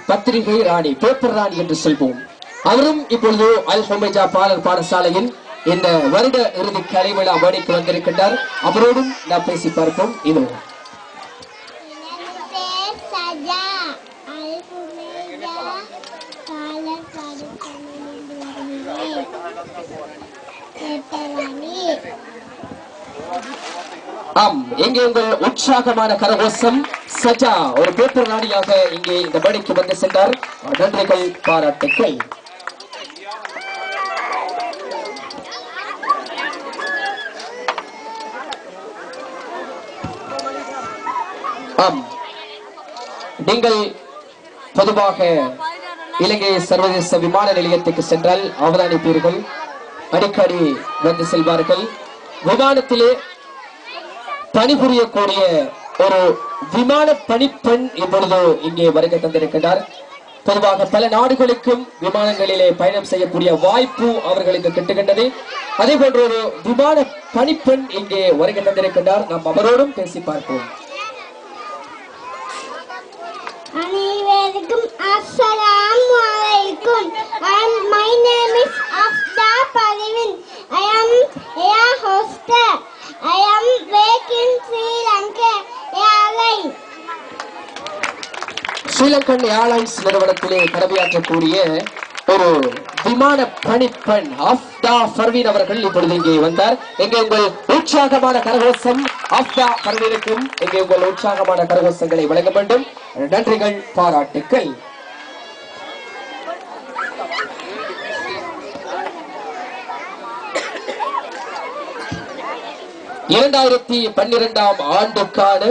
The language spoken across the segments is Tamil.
பத்திரிகை ராணி பேப்பர் ராணி என்று சொல்வோம். அவரும் இப்பொழுது அல் ஹுமைஜா பாலர் பாடசாலையின் இந்த வருட இறுதி கலை விழா மேடைக்கு வந்திருக்கின்றார். அவரோடும் நாம் பேசி பார்ப்போம். இது ஆம், இங்கே உங்கள் உற்சாகமான கரகோஷம் சஜா ஒரு பேப்பர் ராணியாக இங்கே இந்த மேடைக்கு வந்து சென்றார். நன்றிகள், பாராட்டுக்கள். ஆம், நீங்கள் பொதுவாக இலங்கை சர்வதேச விமான நிலையத்துக்கு சென்றால் அவதானிப்பீர்கள், அடிக்கடி வந்து செல்வார்கள். விமானத்திலே பணிபுரியக்கூடிய ஒரு விமான பணிப்பெண் இப்பொழுது இங்கே வருகை தந்திருக்கிறார். பொதுவாக பல நாடுகளுக்கும் விமானங்களிலே பயணம் செய்யக்கூடிய வாய்ப்பு அவர்களுக்கு கிட்டுகின்றது. அதே போன்ற ஒரு விமான பணிப்பெண் இங்கே வருகை தந்திருக்கிறார். நாம் அவரோடும் பேசி பார்ப்போம். அனைவருக்கும் அஸ்ஸலாமு அலைக்கும். My name is Afda Parvin. I am air hostess. I am working Sri Lanka Airlines. Sri Lankan airlines நிறுவனத்திலே கடமையாற்றக்கூடிய ஒரு விமான பணிப்பெண் அஃப்தா பர்வீன் அவர்கள் இப்பொழுது இங்கே வந்தார். எங்கே உங்கள் உற்சாகமான கரகோஷம் அஃப்தா பர்வீனுக்கும் எங்கே உங்கள் உற்சாகமான கரகோஷங்களை வழங்க வேண்டும். நன்றிகள், பாராட்டுக்கள். (2012) ஆண்டுக்கான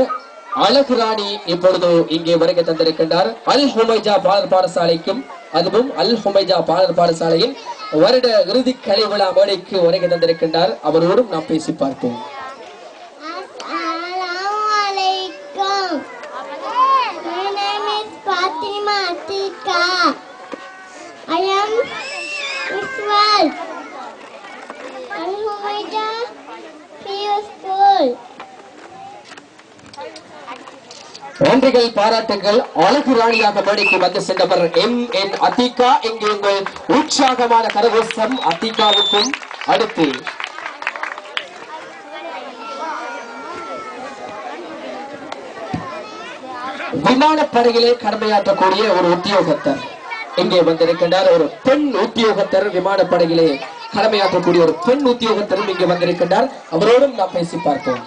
அழகு ராணி இப்பொழுது இங்கே வருகை தந்திருக்கின்றார். அல் ஹுமைஜா பாலர் பாடசாலைக்கும் அதுவும் அல் ஹுமைஜா பாலர் பாடசாலையின் வருட இறுதி கலை விழா மேடைக்கு வருகை தந்திருக்கின்றார். அவரோடும் நாம் பேசி பார்ப்போம். நன்றிகள், பாராட்டுகள். அழகு ராணியாக மேடைக்கு வந்து சென்றவர் MN அத்திகா. இங்கே உங்கள் உற்சாகமான கரகோஷம் அத்திகாவுக்கும். அடுத்து விமானப்படையிலே கடமையாற்றக்கூடிய ஒரு உத்தியோகத்தர் இங்கே வந்திருக்கின்றார். ஒரு பெண் உத்தியோகத்தர், விமானப்படையிலே கடமையாற்றக்கூடிய ஒரு பெண் உத்தியோகத்தரும் இங்கே வந்திருக்கின்றார். அவரோடும் நாம் பேசி பார்ப்போம்.